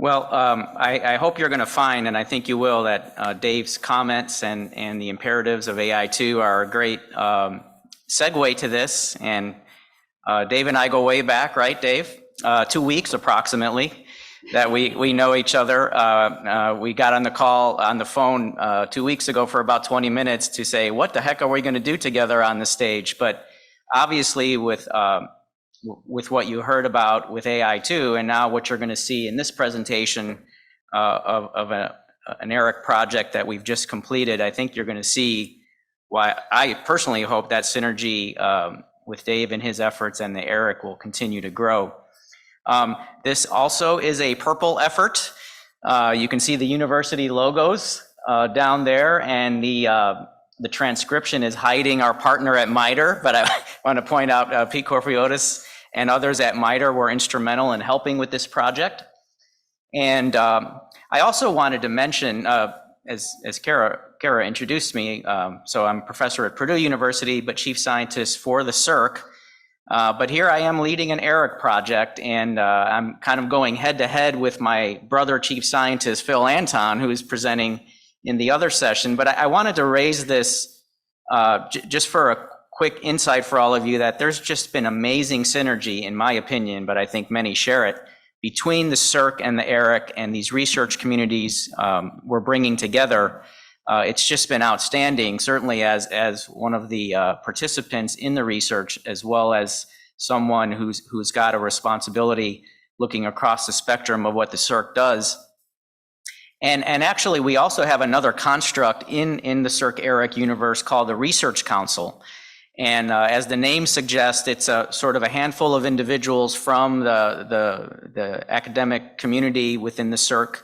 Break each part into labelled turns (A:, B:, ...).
A: Well, I hope you're going to find, and I think you will, that Dave's comments and the imperatives of AI2 are a great segue to this. And Dave and I go way back, right, Dave? 2 weeks approximately that we know each other. We got on the phone 2 weeks ago for about 20 minutes to say, what the heck are we going to do together on the stage? But obviously with what you heard about with AI2, and now what you're going to see in this presentation of an AIRC project that we've just completed, I think you're going to see why I personally hope that synergy with Dave and his efforts and the AIRC will continue to grow. This also is a purple effort. You can see the university logos down there, and the transcription is hiding our partner at MITRE, but I want to point out Pete Corfiotis and others at MITRE were instrumental in helping with this project. And I also wanted to mention, as Kara introduced me, so I'm a professor at Purdue University, but chief scientist for the CERC. But here I am leading an AIRC project, and I'm kind of going head to head with my brother chief scientist, Phil Anton, who is presenting in the other session. But I wanted to raise this just for a quick insight for all of you, that there's just been amazing synergy, in my opinion, but I think many share it, between the CERC and the AIRC and these research communities we're bringing together. It's just been outstanding, certainly as one of the participants in the research, as well as someone who's got a responsibility looking across the spectrum of what the CERC does. And actually, we also have another construct in the CERC AIRC universe called the Research Council. And as the name suggests, it's a sort of a handful of individuals from the academic community within the CERC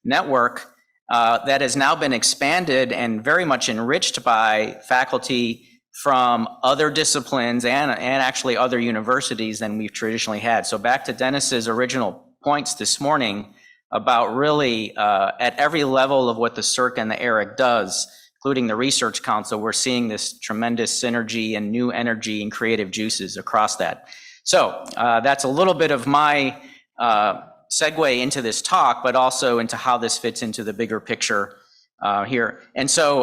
A: network that has now been expanded and very much enriched by faculty from other disciplines and actually other universities than we've traditionally had. So back to Dennis's original points this morning about really at every level of what the CERC and the AIRC does, including the Research Council, we're seeing this tremendous synergy and new energy and creative juices across that. So that's a little bit of my segue into this talk, but also into how this fits into the bigger picture here. And so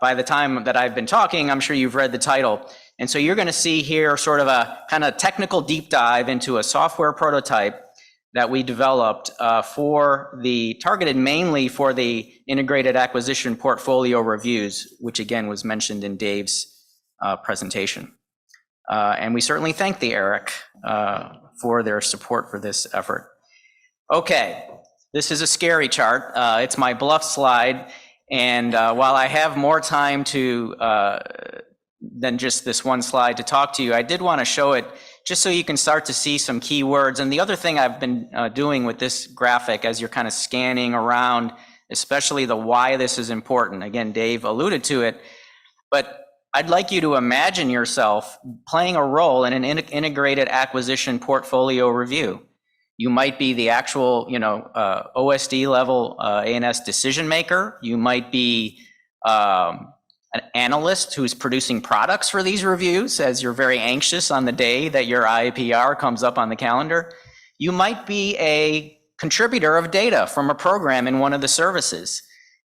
A: by the time that I've been talking, I'm sure you've read the title. And so you're going to see here sort of a kind of technical deep dive into a software prototype that we developed targeted mainly for the integrated acquisition portfolio reviews, which again was mentioned in Dave's presentation. And we certainly thank the AIRC for their support for this effort. Okay, this is a scary chart. It's my bluff slide. And while I have more time than just this one slide to talk to you, I did want to show it just so you can start to see some key words. And the other thing I've been doing with this graphic as you're kind of scanning around, especially the why this is important. Again, Dave alluded to it, but I'd like you to imagine yourself playing a role in an integrated acquisition portfolio review. You might be the actual, OSD level A&S decision maker. You might be an analyst who's producing products for these reviews as you're very anxious on the day that your IPR comes up on the calendar. You might be a contributor of data from a program in one of the services.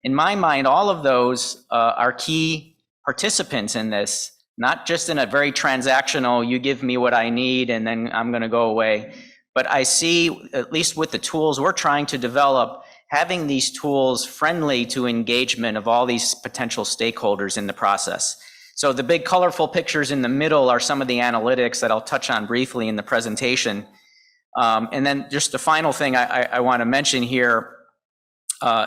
A: In my mind, all of those are key participants in this, not just in a very transactional, you give me what I need and then I'm going to go away. But I see, at least with the tools we're trying to develop, having these tools friendly to engagement of all these potential stakeholders in the process. So the big colorful pictures in the middle are some of the analytics that I'll touch on briefly in the presentation. And then just the final thing I want to mention here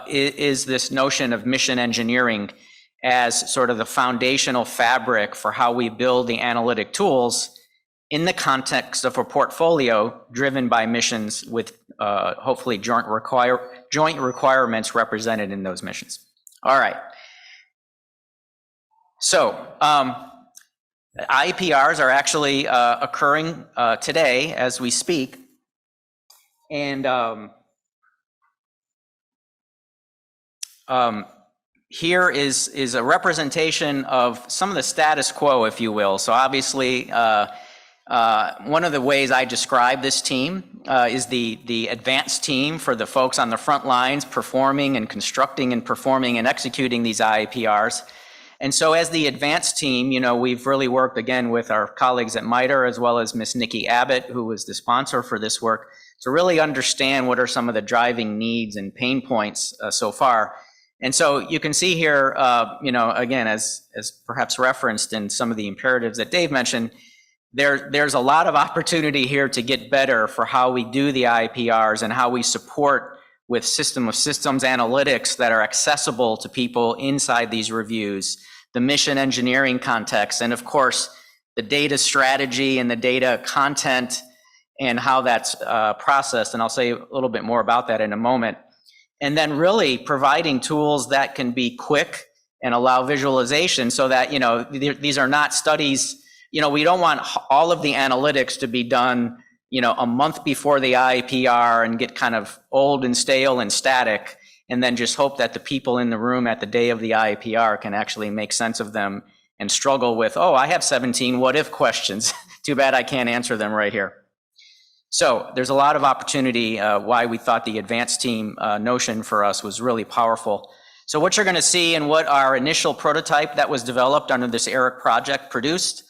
A: is this notion of mission engineering as sort of the foundational fabric for how we build the analytic tools in the context of a portfolio driven by missions with hopefully joint requirements represented in those missions. All right. So IPRs are actually occurring today as we speak. And here is a representation of some of the status quo, if you will. So obviously, One of the ways I describe this team is the advanced team for the folks on the front lines performing and constructing and performing and executing these IAPRs. And so as the advanced team, we've really worked again with our colleagues at MITRE as well as Miss Nikki Abbott, who was the sponsor for this work, to really understand what are some of the driving needs and pain points so far. And so you can see here, again, as perhaps referenced in some of the imperatives that Dave mentioned, there's a lot of opportunity here to get better for how we do the IPRs and how we support with system of systems analytics that are accessible to people inside these reviews, the mission engineering context, and of course, the data strategy and the data content and how that's processed. And I'll say a little bit more about that in a moment. And then really providing tools that can be quick and allow visualization so that, these are not studies, we don't want all of the analytics to be done, a month before the IPR and get kind of old and stale and static, and then just hope that the people in the room at the day of the IPR can actually make sense of them and struggle with, oh, I have 17 what if questions. Too bad I can't answer them right here. So there's a lot of opportunity why we thought the advanced team notion for us was really powerful. So what you're going to see and what our initial prototype that was developed under this AIRC project produced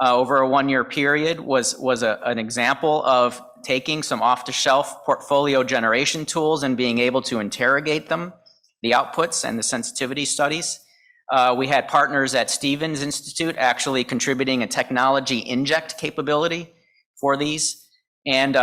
A: over a one-year period was an example of taking some off-the-shelf portfolio generation tools and being able to interrogate them, the outputs and the sensitivity studies. We had partners at Stevens Institute actually contributing a technology inject capability for these. And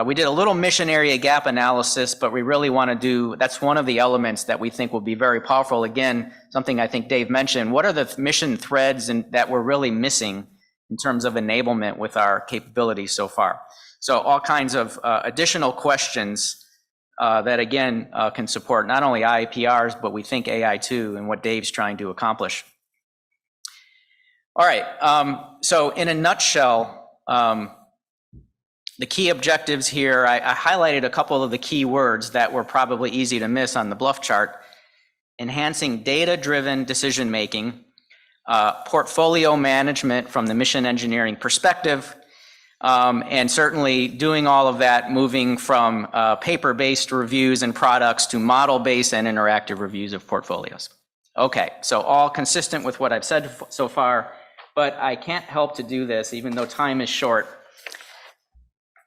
A: we did a little mission area gap analysis, but we really want to do, that's one of the elements that we think will be very powerful. Again, something I think Dave mentioned, what are the mission threads that we're really missing in terms of enablement with our capabilities so far? So all kinds of additional questions that again can support not only IAPRs, but we think AI too, and what Dave's trying to accomplish. All right, so in a nutshell, the key objectives here, I highlighted a couple of the key words that were probably easy to miss on the bluff chart. Enhancing data-driven decision-making, portfolio management from the mission engineering perspective, and certainly doing all of that moving from paper-based reviews and products to model-based and interactive reviews of portfolios. Okay, so all consistent with what I've said so far, but I can't help to do this even though time is short.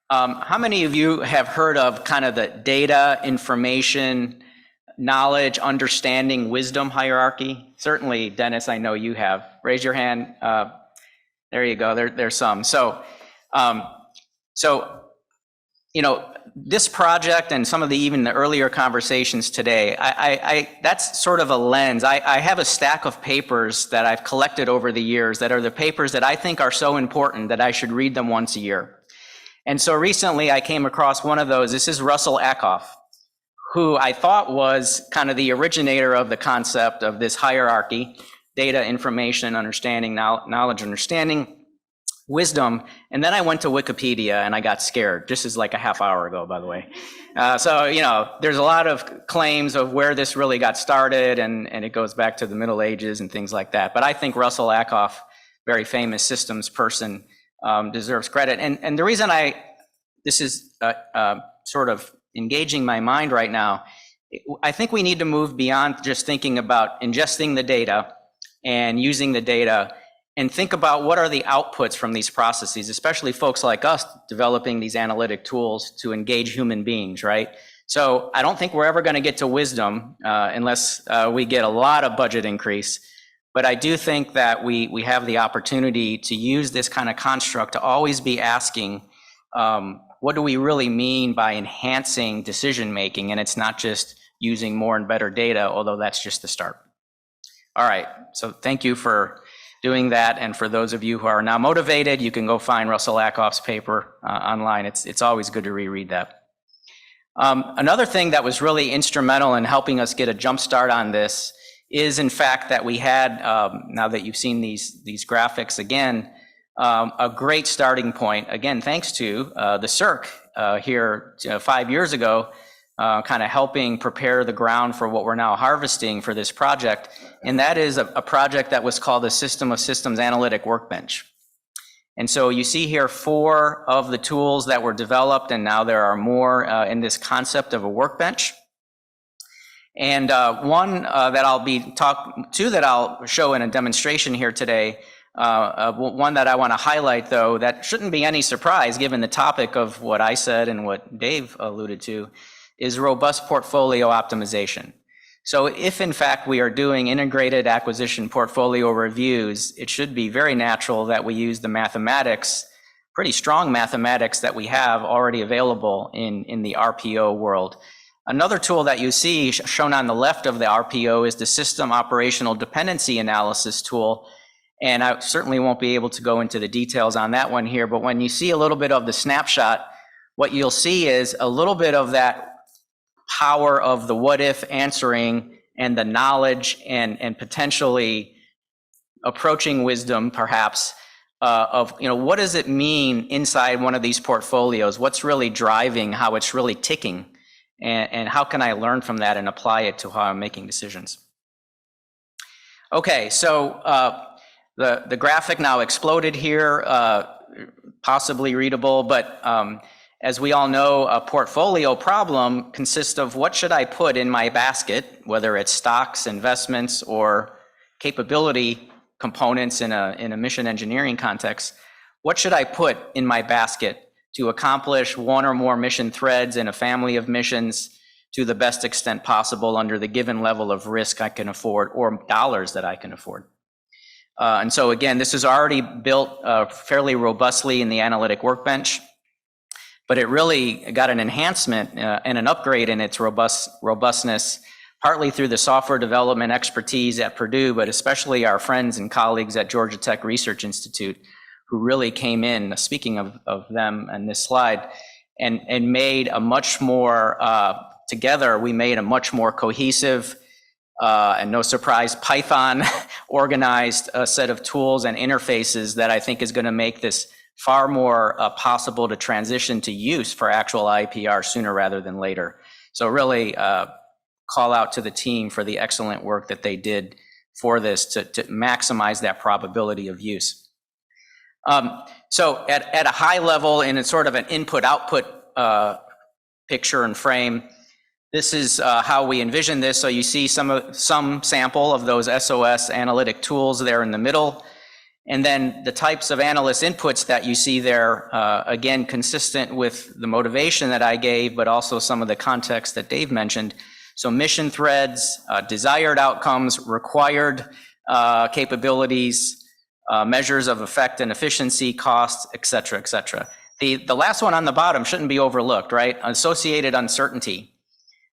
A: How many of you have heard of kind of the data, information, knowledge, understanding, wisdom hierarchy? Certainly, Dennis, I know you have. Raise your hand. There you go. There's some. So, this project and some of even the earlier conversations today, that's sort of a lens. I have a stack of papers that I've collected over the years that are the papers that I think are so important that I should read them once a year. And so recently I came across one of those. This is Russell Ackoff, who I thought was kind of the originator of the concept of this hierarchy: data, information, understanding, knowledge, understanding, wisdom. And then I went to Wikipedia and I got scared. This is like a half hour ago, by the way. So, there's a lot of claims of where this really got started, and it goes back to the Middle Ages and things like that. But I think Russell Ackoff, very famous systems person, deserves credit. And the reason this is sort of engaging my mind right now, I think we need to move beyond just thinking about ingesting the data and using the data, and think about what are the outputs from these processes, especially folks like us developing these analytic tools to engage human beings, right? So I don't think we're ever going to get to wisdom unless we get a lot of budget increase. But I do think that we have the opportunity to use this kind of construct to always be asking, what do we really mean by enhancing decision-making? And it's not just using more and better data, although that's just the start. All right, so thank you for doing that. And for those of you who are now motivated, you can go find Russell Ackoff's paper online. It's always good to reread that. Another thing that was really instrumental in helping us get a jump start on this is, in fact, that we had, now that you've seen these graphics again, a great starting point, again, thanks to the SERC here 5 years ago, kind of helping prepare the ground for what we're now harvesting for this project. And that is a project that was called the System of Systems Analytic Workbench. And so you see here 4 of the tools that were developed, and now there are more in this concept of a workbench. And one that I'll show in a demonstration here today, one that I want to highlight, though, that shouldn't be any surprise given the topic of what I said and what Dave alluded to, is robust portfolio optimization. So if in fact we are doing integrated acquisition portfolio reviews, it should be very natural that we use the mathematics, pretty strong mathematics that we have already available in the RPO world. Another tool that you see shown on the left of the RPO is the System Operational Dependency Analysis tool. And I certainly won't be able to go into the details on that one here, but when you see a little bit of the snapshot, what you'll see is a little bit of that power of the what if answering and the knowledge and potentially approaching wisdom perhaps of, what does it mean inside one of these portfolios? What's really driving how it's really ticking? And how can I learn from that and apply it to how I'm making decisions? Okay, so the graphic now exploded here, possibly readable, but as we all know, a portfolio problem consists of what should I put in my basket, whether it's stocks, investments, or capability components in a mission engineering context. What should I put in my basket to accomplish one or more mission threads in a family of missions to the best extent possible under the given level of risk I can afford or dollars that I can afford? And so again, this is already built fairly robustly in the analytic workbench, but it really got an enhancement and an upgrade in its robustness, partly through the software development expertise at Purdue, but especially our friends and colleagues at Georgia Tech Research Institute, who really came in, speaking of them in this slide, and made a much more, together, we made a much more cohesive, and no surprise, Python organized set of tools and interfaces that I think is going to make this far more possible to transition to use for actual IPR sooner rather than later. So really call out to the team for the excellent work that they did for this to maximize that probability of use. So at a high level, in a sort of an input-output picture and frame, this is how we envision this. So you see some sample of those SOS analytic tools there in the middle. And then the types of analyst inputs that you see there, again, consistent with the motivation that I gave, but also some of the context that Dave mentioned. So mission threads, desired outcomes, required capabilities, measures of effect and efficiency, costs, et cetera, et cetera. The last one on the bottom shouldn't be overlooked, right? Associated uncertainty.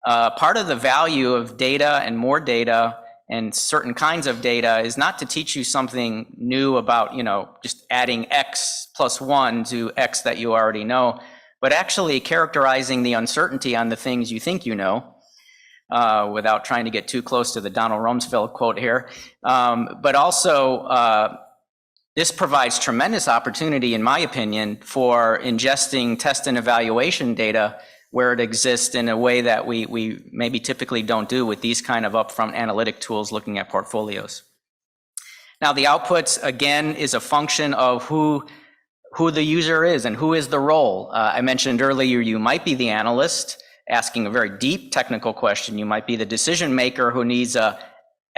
A: Part of the value of data and more data and certain kinds of data is not to teach you something new about, just adding X plus 1 to X that you already know, but actually characterizing the uncertainty on the things you think you know, without trying to get too close to the Donald Rumsfeld quote here. But also, this provides tremendous opportunity, in my opinion, for ingesting test and evaluation data where it exists in a way that we maybe typically don't do with these kind of upfront analytic tools looking at portfolios. Now, the outputs, again, is a function of who the user is and who is the role. I mentioned earlier, you might be the analyst asking a very deep technical question. You might be the decision maker who needs a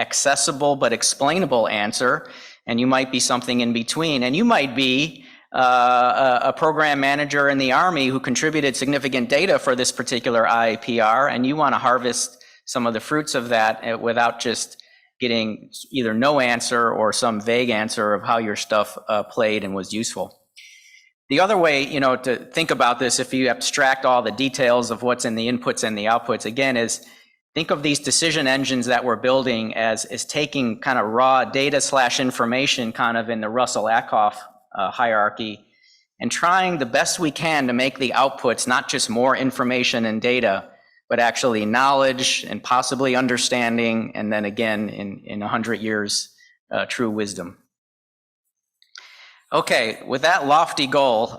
A: accessible but explainable answer, and you might be something in between. And you might be a program manager in the Army who contributed significant data for this particular IPR, and you want to harvest some of the fruits of that without just getting either no answer or some vague answer of how your stuff played and was useful. The other way, to think about this, if you abstract all the details of what's in the inputs and the outputs, again, is think of these decision engines that we're building as taking kind of raw data / information kind of in the Russell-Ackoff hierarchy and trying the best we can to make the outputs not just more information and data, but actually knowledge and possibly understanding, and then again, in 100 years, true wisdom. Okay, with that lofty goal,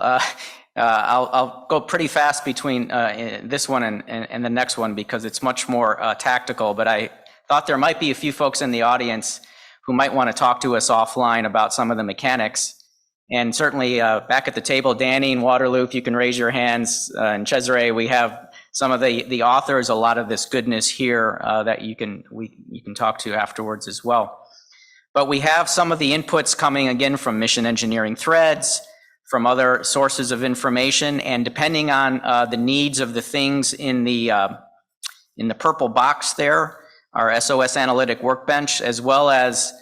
A: I'll go pretty fast between this one and the next one because it's much more tactical, but I thought there might be a few folks in the audience who might want to talk to us offline about some of the mechanics. And certainly back at the table, Danny and Waterloo, if you can raise your hands, and Cesare, we have some of the authors, a lot of this goodness here that you can talk to afterwards as well. But we have some of the inputs coming again from mission engineering threads, from other sources of information, and depending on the needs of the things in the purple box there, our SOS Analytic Workbench, as well as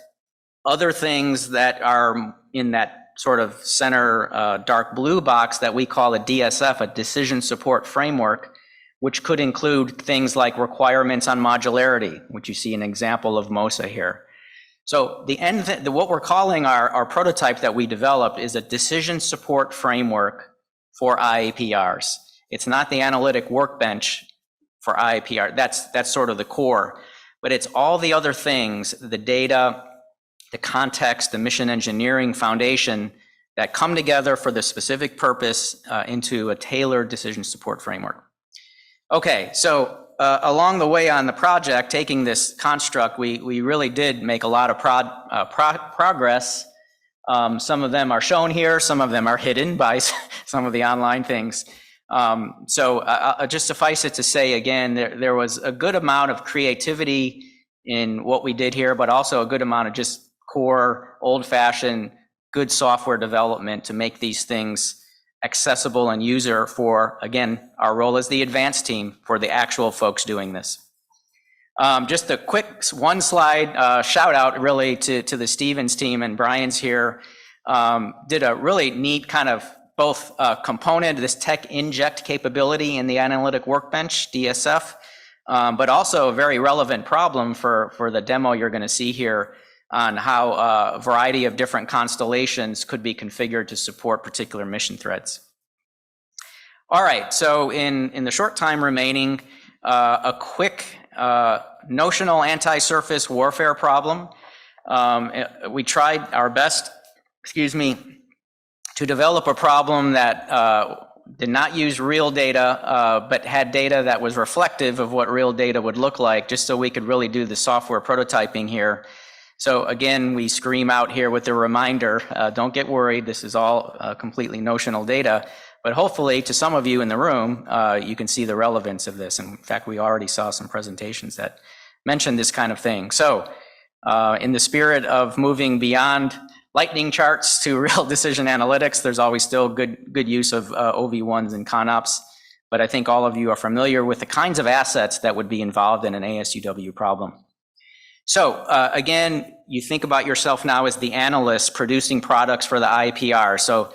A: other things that are in that sort of center dark blue box that we call a DSF, a Decision Support Framework, which could include things like requirements on modularity, which you see an example of MOSA here. So what we're calling our prototype that we developed is a Decision Support Framework for IAPRs. It's not the Analytic Workbench for IAPR. That's sort of the core, but it's all the other things, the data, the context, the mission engineering foundation that come together for the specific purpose into a tailored decision support framework. Okay, so along the way on the project, taking this construct, we really did make a lot of progress. Some of them are shown here, some of them are hidden by some of the online things. So just suffice it to say again, there was a good amount of creativity in what we did here, but also a good amount of just core, old-fashioned, good software development to make these things accessible and user for, again, our role as the advanced team for the actual folks doing this. Just a quick one slide shout out really to the Stevens team, and Brian's here, did a really neat kind of both component, this tech inject capability in the Analytic Workbench, DSF, but also a very relevant problem for the demo you're going to see here on how a variety of different constellations could be configured to support particular mission threads. All right, so in the short time remaining, a quick notional anti-surface warfare problem. We tried our best, to develop a problem that did not use real data, but had data that was reflective of what real data would look like, just so we could really do the software prototyping here. So again, we scream out here with the reminder, don't get worried, this is all completely notional data, but hopefully to some of you in the room, you can see the relevance of this. In fact, we already saw some presentations that mentioned this kind of thing. So in the spirit of moving beyond lightning charts to real decision analytics, there's always still good use of OV1s and ConOps, but I think all of you are familiar with the kinds of assets that would be involved in an ASUW problem. So again, you think about yourself now as the analyst producing products for the IPR. So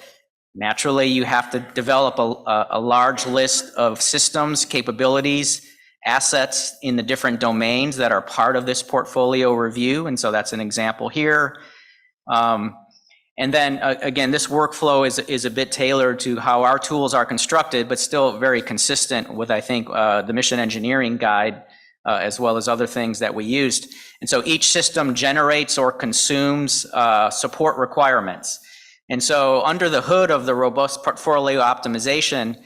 A: naturally, you have to develop a large list of systems, capabilities, assets in the different domains that are part of this portfolio review. And so that's an example here. And then again, this workflow is a bit tailored to how our tools are constructed, but still very consistent with, I think, the mission engineering guide, as well as other things that we used. And so each system generates or consumes support requirements. And so under the hood of the robust portfolio optimization,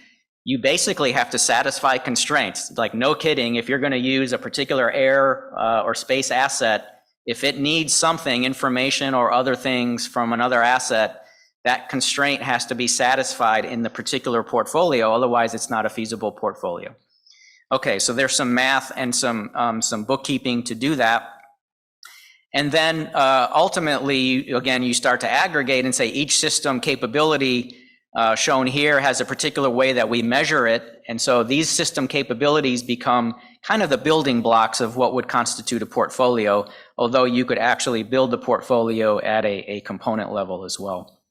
A: you basically have to satisfy constraints. Like, no kidding, if you're going to use a particular air or space asset, if it needs something, information or other things from another asset, that constraint has to be satisfied in the particular portfolio, otherwise it's not a feasible portfolio. Okay, so there's some math and some bookkeeping to do that. And then ultimately, again, you start to aggregate and say each system capability shown here has a particular way that we measure it. And so these system capabilities become kind of the building blocks of what would constitute a portfolio, although you could actually build the portfolio at a component level as well.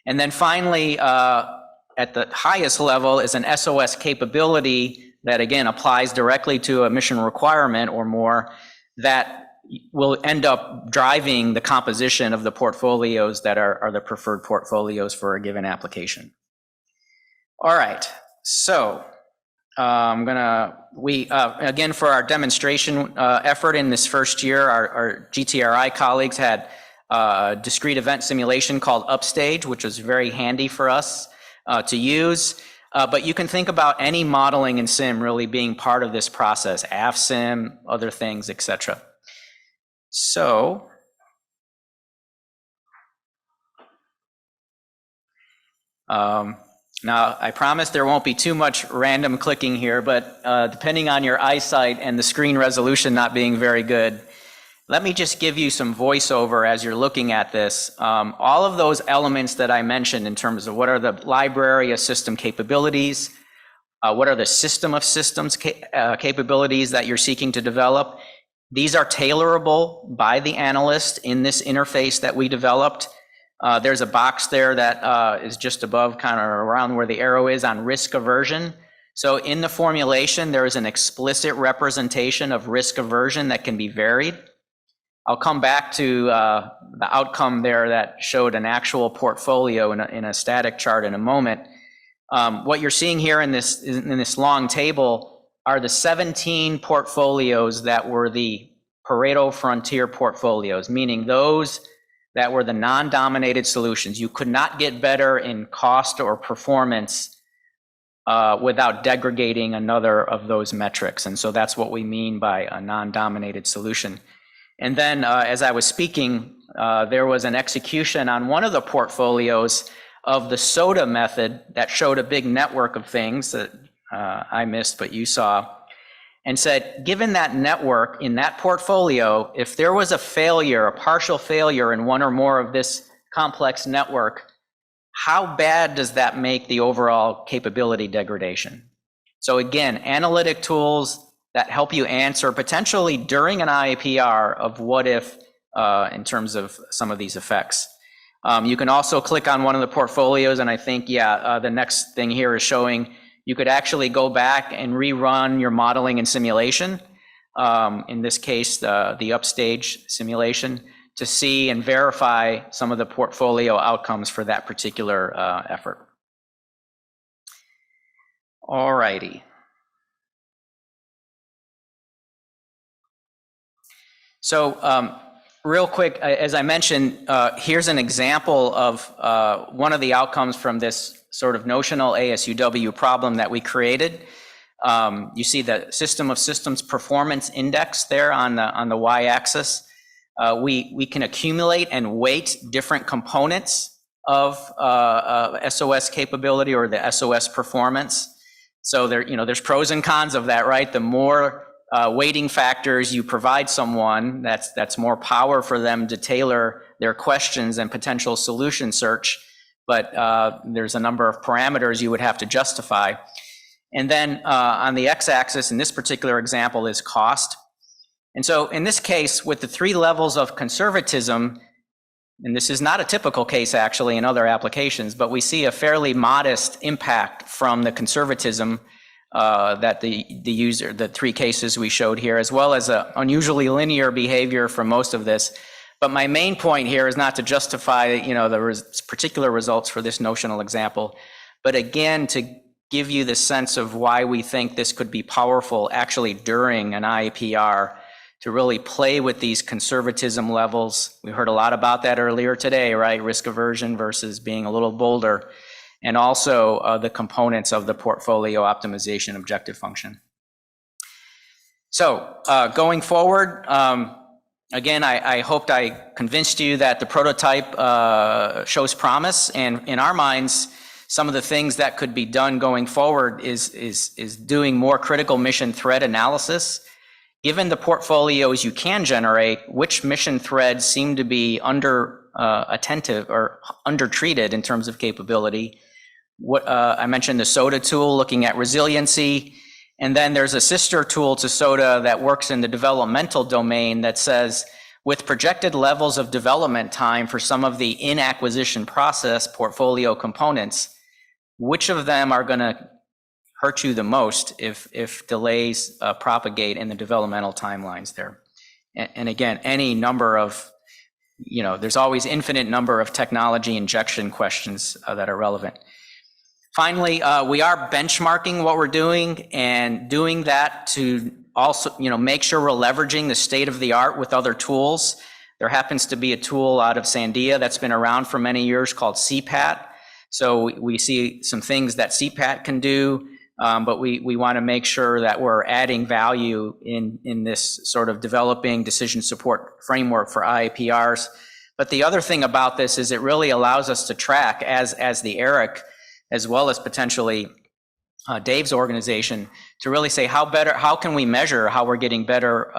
A: And then finally, at the highest level is an SOS capability that, again, applies directly to a mission requirement or more that will end up driving the composition of the portfolios that are the preferred portfolios for a given application. All right, so again, for our demonstration effort in this first year, our GTRI colleagues had a discrete event simulation called Upstage, which was very handy for us to use. But you can think about any modeling in sim really being part of this process, AFSIM, other things, etc. So Now, I promise there won't be too much random clicking here, but depending on your eyesight and the screen resolution not being very good, let me just give you some voiceover as you're looking at this. All of those elements that I mentioned in terms of what are the library of system capabilities, what are the system of systems capabilities that you're seeking to develop, these are tailorable by the analyst in this interface that we developed. There's a box there that is just above, kind of around where the arrow is, on risk aversion. So in the formulation, there is an explicit representation of risk aversion that can be varied. I'll come back to the outcome there that showed an actual portfolio in a static chart in a moment. What you're seeing here in this long table are the 17 portfolios that were the Pareto frontier portfolios, meaning those that were the non-dominated solutions. You could not get better in cost or performance without degrading another of those metrics. And so that's what we mean by a non-dominated solution. And then as I was speaking, there was an execution on one of the portfolios of the SOTA method that showed a big network of things that I missed, but you saw, and said, given that network in that portfolio, if there was a failure, a partial failure in one or more of this complex network, how bad does that make the overall capability degradation? So again, analytic tools that help you answer potentially during an IAPR of what if in terms of some of these effects. You can also click on one of the portfolios, and I think, the next thing here is showing you could actually go back and rerun your modeling and simulation, in this case, the upstage simulation, to see and verify some of the portfolio outcomes for that particular effort. All righty. So real quick, as I mentioned, here's an example of one of the outcomes from this sort of notional ASUW problem that we created. You see the system of systems performance index there on the y-axis. We can accumulate and weight different components of SOS capability or the SOS performance. So there's pros and cons of that, right? The more weighting factors you provide someone, that's more power for them to tailor their questions and potential solution search. But there's a number of parameters you would have to justify. And then on the x-axis in this particular example is cost. And so in this case, with the 3 levels of conservatism, and this is not a typical case actually in other applications, but we see a fairly modest impact from the conservatism that the 3 cases we showed here, as well as an unusually linear behavior for most of this. But my main point here is not to justify, the particular results for this notional example, but again, to give you the sense of why we think this could be powerful actually during an IAPR, to really play with these conservatism levels. We heard a lot about that earlier today, right? Risk aversion versus being a little bolder, and also the components of the portfolio optimization objective function. So going forward, again, I hoped I convinced you that the prototype shows promise, and in our minds, some of the things that could be done going forward is doing more critical mission thread analysis. Given the portfolios you can generate, which mission threads seem to be attentive or undertreated in terms of capability. What I mentioned the SOTA tool looking at resiliency. And then there's a sister tool to SOTA that works in the developmental domain that says, with projected levels of development time for some of the in-acquisition process portfolio components, which of them are going to hurt you the most if delays propagate in the developmental timelines there? And again, any number of, there's always infinite number of technology injection questions that are relevant. Finally, we are benchmarking what we're doing and doing that to also, make sure we're leveraging the state of the art with other tools. There happens to be a tool out of Sandia that's been around for many years called CPAT. So we see some things that CPAT can do, but we want to make sure that we're adding value in this sort of developing decision support framework for IAPRs. But the other thing about this is it really allows us to track as the AIRC as well as potentially Dave's organization, to really say how can we measure how we're getting better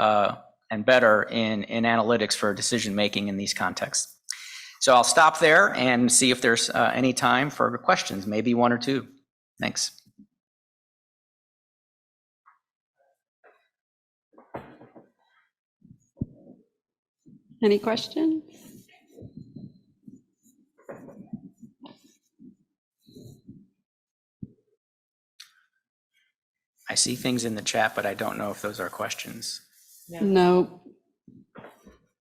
A: and better in analytics for decision making in these contexts. So I'll stop there and see if there's any time for questions, maybe one or two. Thanks.
B: Any questions?
A: I see things in the chat, but I don't know if those are questions.
B: No.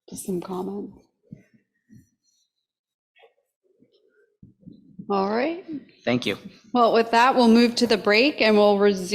B: Just some comments. All right.
A: Thank you.
B: Well, with that, we'll move to the break and we'll resume.